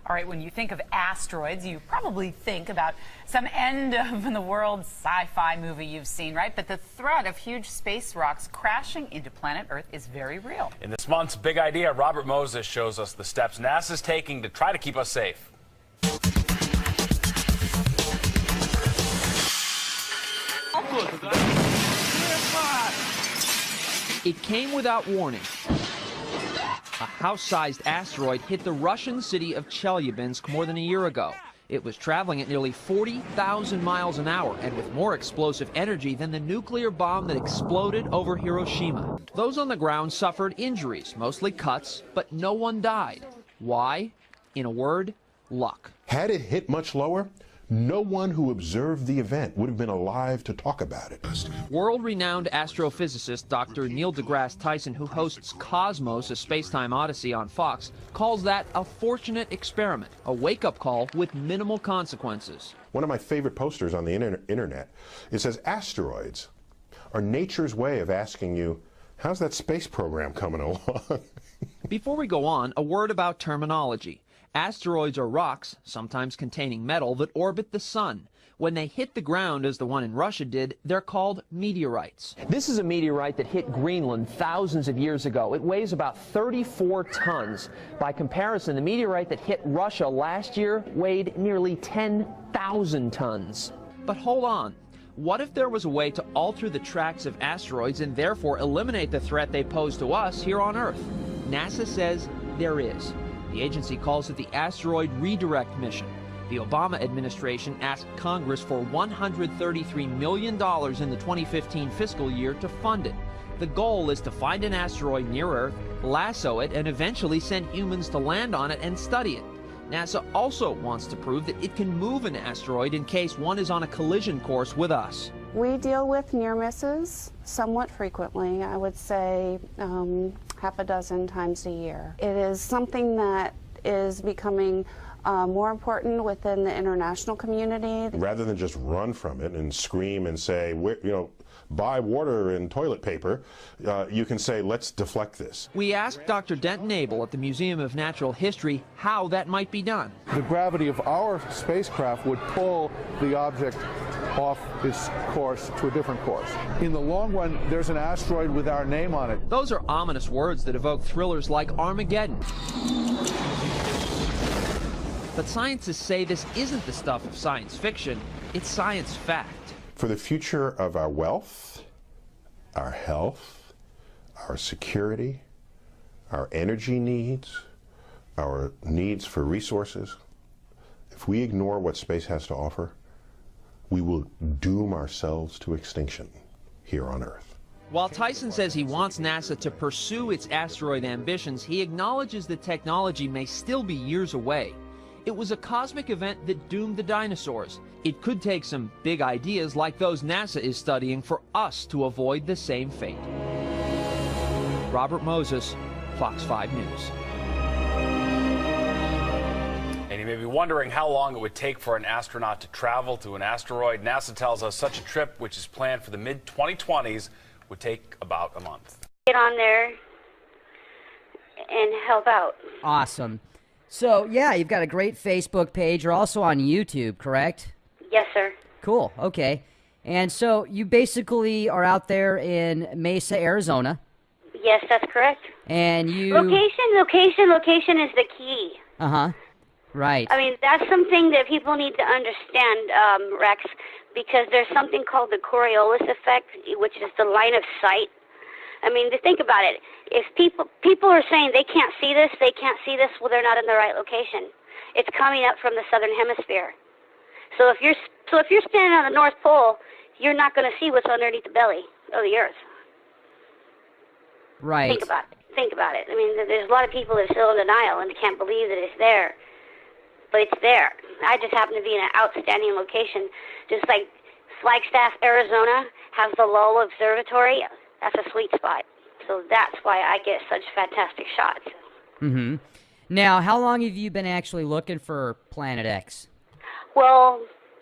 All right, when you think of asteroids, you probably think about some end of the world sci-fi movie you've seen, right? But the threat of huge space rocks crashing into planet Earth is very real. In this month's Big Idea, Robert Moses shows us the steps NASA's taking to try to keep us safe. It came without warning. A house-sized asteroid hit the Russian city of Chelyabinsk more than a year ago. It was traveling at nearly 40,000 miles an hour and with more explosive energy than the nuclear bomb that exploded over Hiroshima. Those on the ground suffered injuries, mostly cuts, but no one died. Why? In a word, luck. Had it hit much lower, no one who observed the event would have been alive to talk about it. World-renowned astrophysicist Dr. Neil deGrasse Tyson, who hosts Cosmos, a Space-Time Odyssey on Fox, calls that a fortunate experiment, a wake-up call with minimal consequences. One of my favorite posters on the internet, it says, asteroids are nature's way of asking you, how's that space program coming along? Before we go on, a word about terminology. Asteroids are rocks, sometimes containing metal, that orbit the sun. When they hit the ground, as the one in Russia did, they're called meteorites. This is a meteorite that hit Greenland thousands of years ago. It weighs about 34 tons. By comparison, the meteorite that hit Russia last year weighed nearly 10,000 tons. But hold on. What if there was a way to alter the tracks of asteroids and therefore eliminate the threat they pose to us here on Earth? NASA says there is. The agency calls it the Asteroid Redirect Mission. The Obama administration asked Congress for $133 million in the 2015 fiscal year to fund it. The goal is to find an asteroid near Earth, lasso it, and eventually send humans to land on it and study it. NASA also wants to prove that it can move an asteroid in case one is on a collision course with us. We deal with near misses somewhat frequently. I would say half a dozen times a year. It is something that is becoming more important within the international community. Rather than just run from it and scream and say, buy water and toilet paper, you can say, let's deflect this. We asked Dr. Denton Abel at the Museum of Natural History how that might be done. The gravity of our spacecraft would pull the object off its course to a different course. In the long run, there's an asteroid with our name on it. Those are ominous words that evoke thrillers like Armageddon. But scientists say this isn't the stuff of science fiction, it's science fact. For the future of our wealth, our health, our security, our energy needs, our needs for resources, if we ignore what space has to offer, we will doom ourselves to extinction here on Earth. While Tyson says he wants NASA to pursue its asteroid ambitions, he acknowledges that technology may still be years away. It was a cosmic event that doomed the dinosaurs. It could take some big ideas like those NASA is studying for us to avoid the same fate. Robert Moses, Fox 5 News. And you may be wondering how long it would take for an astronaut to travel to an asteroid. NASA tells us such a trip, which is planned for the mid-2020s, would take about a month. Get on there and help out. Awesome. So, yeah, you've got a great Facebook page. You're also on YouTube, correct? Yes, sir. Cool. Okay. And so you basically are out there in Mesa, Arizona. Yes, that's correct. And you... Location is the key. Uh-huh. Right. I mean, that's something that people need to understand, Rex, because there's something called the Coriolis effect, which is the line of sight. I mean, to think about it, if people are saying they can't see this, well, they're not in the right location. It's coming up from the southern hemisphere. So if you're standing on the North Pole, you're not going to see what's underneath the belly of the Earth. Right. Think about it. I mean, there's a lot of people that are still in denial and can't believe that it's there. But it's there. I just happen to be in an outstanding location. Just like Flagstaff, Arizona has the Lowell Observatory. That's a sweet spot. So that's why I get such fantastic shots. Mm-hmm. Now, how long have you been actually looking for Planet X? Well,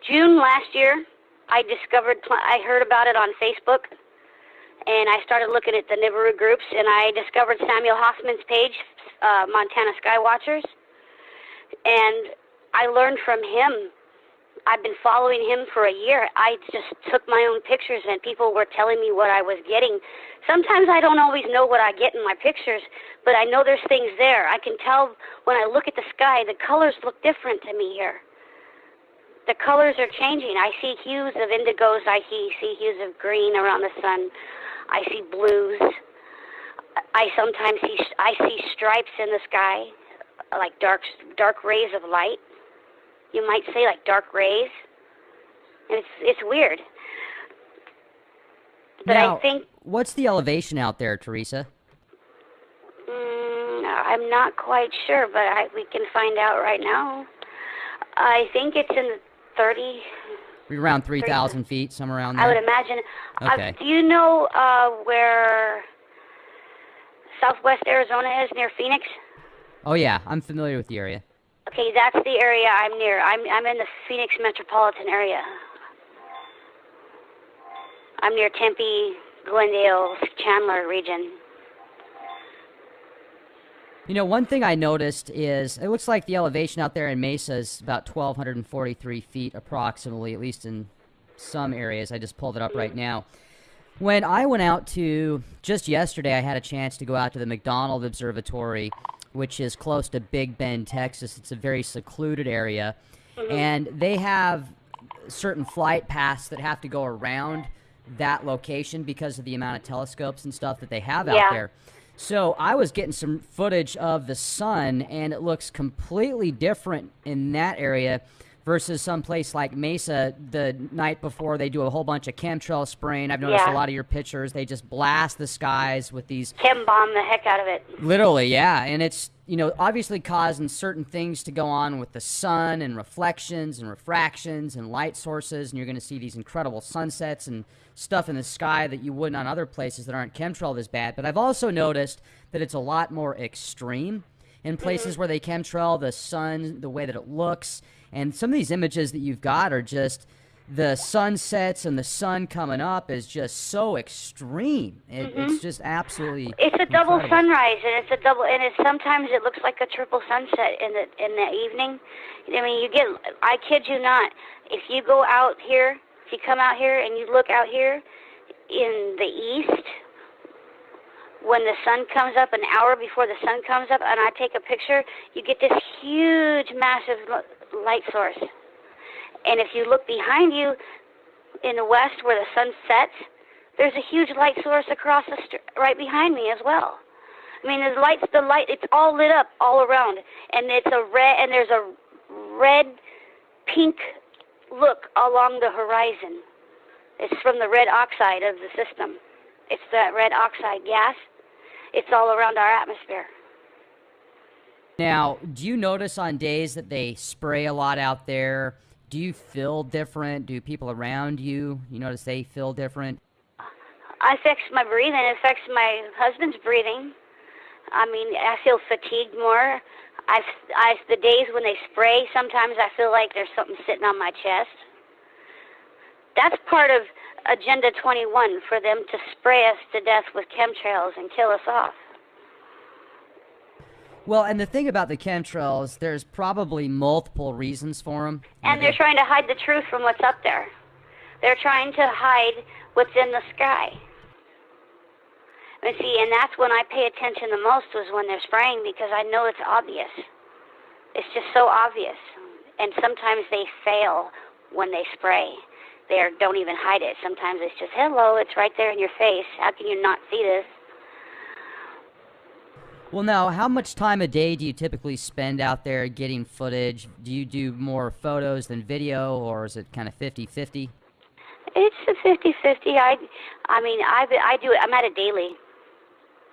June last year, I heard about it on Facebook, and I started looking at the NIBIRU groups, and I discovered Samuel Hoffman's page, Montana Skywatchers. And I learned from him. I've been following him for a year. I just took my own pictures, and people were telling me what I was getting. Sometimes I don't always know what I get in my pictures, but I know there's things there. I can tell when I look at the sky, the colors look different to me here. The colors are changing. I see hues of indigos. I see hues of green around the sun. I see blues. I sometimes see stripes in the sky, like dark rays of light. You might say like dark rays. And it's weird. But now, I think... what's the elevation out there, Teresa? I'm not quite sure, but we can find out right now. I think it's in the 30... Around 3,000 feet, somewhere around there? I would imagine. Okay. Do you know where Southwest Arizona is, near Phoenix? Oh, yeah. I'm familiar with the area. Okay, that's the area I'm near. I'm in the Phoenix metropolitan area. I'm near Tempe, Glendale, Chandler region. You know, one thing I noticed is it looks like the elevation out there in Mesa is about 1,243 feet approximately, at least in some areas. I just pulled it up right now. When I went out to, just yesterday, I had a chance to go out to the McDonald Observatory, which is close to Big Bend, Texas. It's a very secluded area. And they have certain flight paths that have to go around that location because of the amount of telescopes and stuff that they have out there. So I was getting some footage of the sun, and it looks completely different in that area versus someplace like Mesa. The night before, they do a whole bunch of chemtrail spraying. I've noticed a lot of your pictures. They just blast the skies with these... Chem bomb the heck out of it. Literally, yeah. And it's, you know, obviously causing certain things to go on with the sun and reflections and refractions and light sources, and you're going to see these incredible sunsets and stuff in the sky that you wouldn't on other places that aren't chemtrailed as bad. But I've also noticed that it's a lot more extreme in places where they chemtrail the sun, the way that it looks. And some of these images that you've got are just the sunsets and the sun coming up is just so extreme. It's just absolutely It's a double incredible. sunrise, and it's a double, and sometimes it looks like a triple sunset in the evening. I mean, I kid you not, if you go out here, if you come out here and you look out here in the east, when the sun comes up, an hour before the sun comes up, and I take a picture, you get this huge, massive light source. And if you look behind you in the west where the sun sets, there's a huge light source across right behind me as well. I mean, the light, it's all lit up all around, and it's a red, and there's a red, pink look along the horizon. It's from the red oxide of the system. It's that red oxide gas. It's all around our atmosphere. Now, do you notice on days that they spray a lot out there, do you feel different? Do people around you notice they feel different? It affects my breathing. It affects my husband's breathing. I mean, I feel fatigued more. The days when they spray, sometimes I feel like there's something sitting on my chest. That's part of Agenda 21, for them to spray us to death with chemtrails and kill us off. Well, and the thing about the chemtrails, there's probably multiple reasons for them. And they're trying to hide the truth from what's up there. They're trying to hide what's in the sky. And see, and that's when I pay attention the most, was when they're spraying, because I know it's obvious. It's just so obvious. And sometimes they fail when they spray. They don't even hide it. Sometimes it's just, hello, it's right there in your face. How can you not see this? Well, now, how much time a day do you typically spend out there getting footage? Do you do more photos than video, or is it kind of 50-50? It's a 50-50. I mean, I do it. I'm at it daily.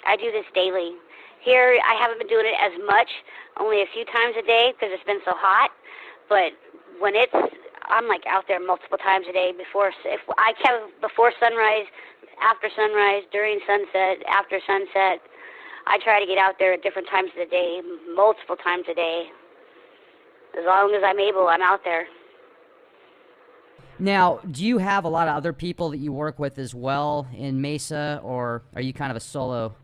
I do this daily. Here, I haven't been doing it as much, only a few times a day because it's been so hot. But when I'm like out there multiple times a day before sunrise, after sunrise, during sunset, after sunset. I try to get out there at different times of the day, multiple times a day. As long as I'm able, I'm out there. Now, do you have a lot of other people that you work with as well in Mesa, or are you kind of a solo?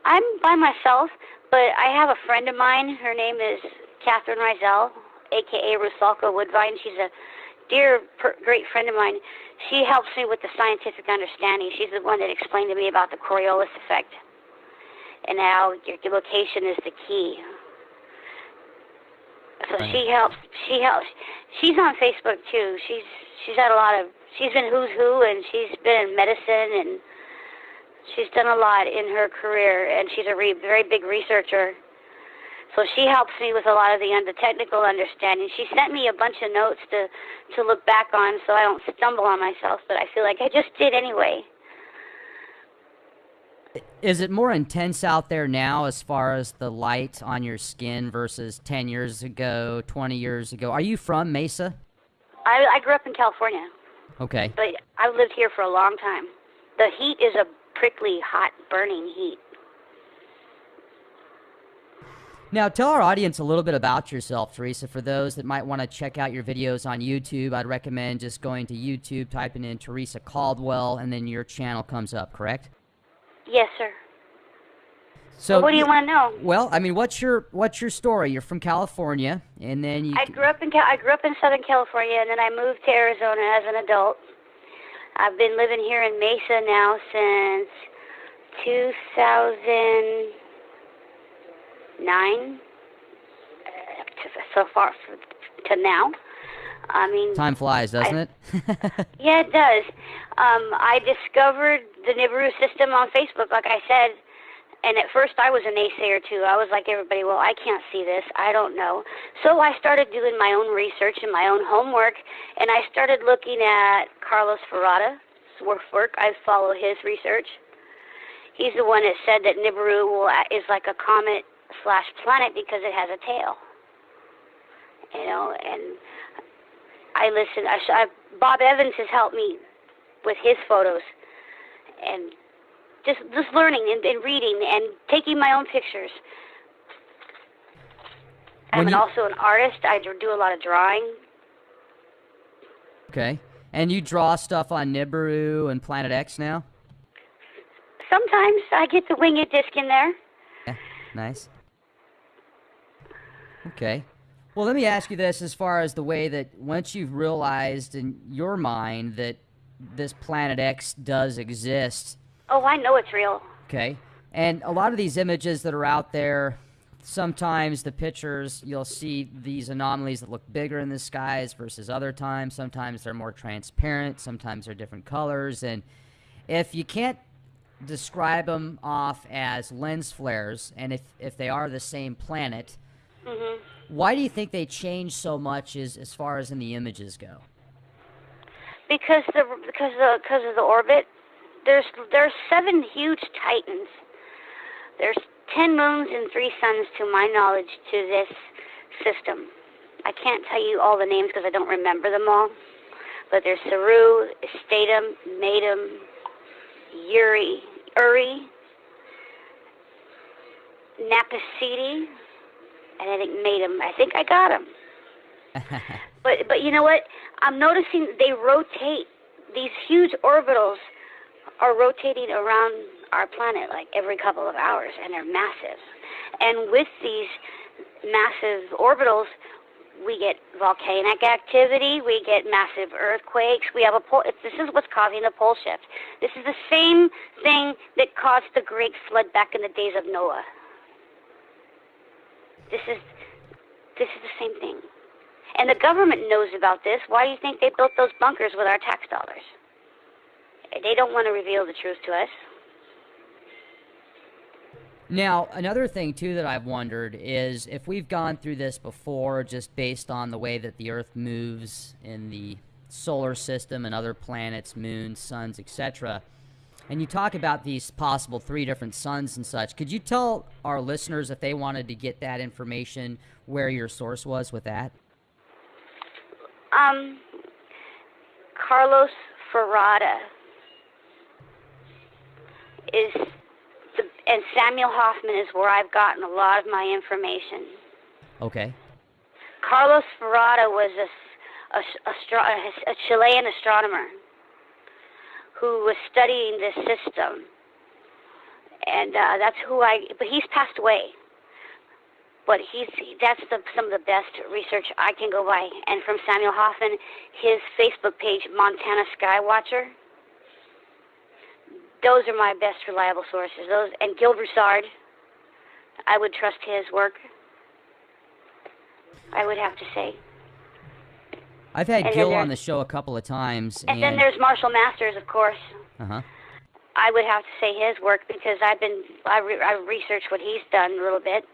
I'm by myself, but I have a friend of mine. Her name is Catherine Rizal, a.k.a. Rusalka Woodvine. She's a dear, great friend of mine. She helps me with the scientific understanding. She's the one that explained to me about the Coriolis effect and how your location is the key. So she helps. She's on Facebook too. She's had a lot of. She's been who's who, and she's been in medicine, and she's done a lot in her career, and she's a very big researcher. So she helps me with a lot of the technical understanding. She sent me a bunch of notes to look back on, so I don't stumble on myself. But I feel like I just did anyway. Is it more intense out there now as far as the light on your skin versus 10 years ago, 20 years ago? Are you from Mesa? I grew up in California. Okay. But I've lived here for a long time. The heat is a prickly, hot, burning heat. Now, tell our audience a little bit about yourself, Teresa. For those that might want to check out your videos on YouTube, I'd recommend just going to YouTube, typing in Teresa Caldwell, and then your channel comes up, correct? Yes, sir. So, well, what do you want to know? Well, I mean, what's your story? You're from California, and then you. I grew up in Southern California, and then I moved to Arizona as an adult. I've been living here in Mesa now since 2009. So far to now. I mean, time flies, doesn't it? Yeah, it does. I discovered the NIBIRU system on Facebook, like I said, and at first I was a naysayer too. I was like everybody, well, I can't see this, I don't know. So I started doing my own research and my own homework, and I started looking at Carlos Ferrata's work. I follow his research. He's the one that said that NIBIRU is like a comet/planet because it has a tail. You know, and I listen. Bob Evans has helped me with his photos, and just learning and reading and taking my own pictures. I'm also an artist. I do a lot of drawing. Okay, and you draw stuff on NIBIRU and Planet X now? Sometimes I get the winged disc in there. Yeah, nice. Okay. Well, let me ask you this as far as the way that once you've realized in your mind that this Planet X does exist. Oh, I know it's real. Okay. And a lot of these images that are out there, sometimes the pictures, you'll see these anomalies that look bigger in the skies versus other times. Sometimes they're more transparent. Sometimes they're different colors. And if you can't describe them off as lens flares, and if they are the same planet, why do you think they change so much as far as in the images go? Because of the orbit. There's 7 huge titans. There's 10 moons and 3 suns, to my knowledge, to this system. I can't tell you all the names because I don't remember them all. But there's Saru, Statum, Matum, Uri, Napacidi, and I think Matum. I think I got them. But you know what? I'm noticing they rotate. These huge orbitals are rotating around our planet like every couple of hours, and they're massive. And with these massive orbitals, we get volcanic activity, we get massive earthquakes, we have this is what's causing the pole shift. This is the same thing that caused the great flood back in the days of Noah. This is the same thing. And the government knows about this. Why do you think they built those bunkers with our tax dollars? They don't want to reveal the truth to us. Now, another thing, too, that I've wondered is if we've gone through this before just based on the way that the Earth moves in the solar system and other planets, moons, suns, etc., and you talk about these possible 3 different suns and such, could you tell our listeners if they wanted to get that information where your source was with that? Carlos Ferrata and Samuel Hoffman is where I've gotten a lot of my information. Okay. Carlos Ferrata was a Chilean astronomer who was studying this system, and that's but he's passed away. But that's some of the best research I can go by. And from Samuel Hoffman, his Facebook page, Montana Skywatcher, those are my best reliable sources. Those, and Gil Broussard, I would trust his work, I would have to say. I've had Gil on the show a couple of times. And then there's Marshall Masters, of course. Uh-huh. I would have to say his work because I've researched what he's done a little bit.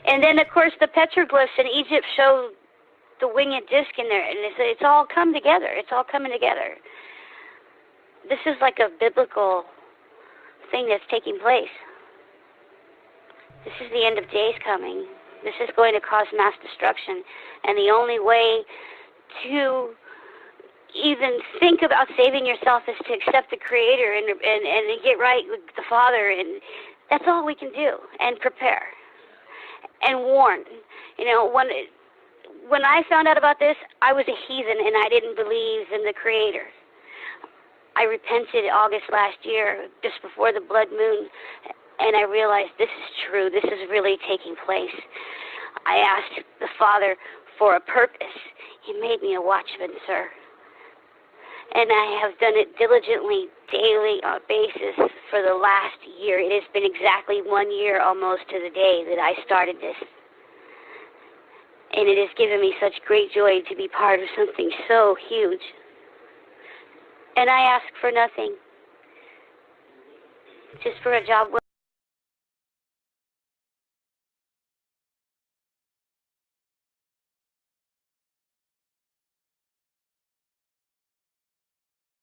And then, of course, the petroglyphs in Egypt show the winged disc in there, and it's all come together. It's all coming together. This is like a biblical thing that's taking place. This is the end of days coming. This is going to cause mass destruction, and the only way to even think about saving yourself is to accept the Creator and get right with the Father, and that's all we can do, and prepare and warn. You know, when I found out about this, I was a heathen and I didn't believe in the Creator. I repented August last year, just before the blood moon, and I realized this is true. This is really taking place. I asked the Father for a purpose. He made me a watchman, sir. And I have done it diligently, daily, on a basis for the last year. It has been exactly 1 year almost to the day that I started this. And it has given me such great joy to be part of something so huge. And I ask for nothing, just for a job.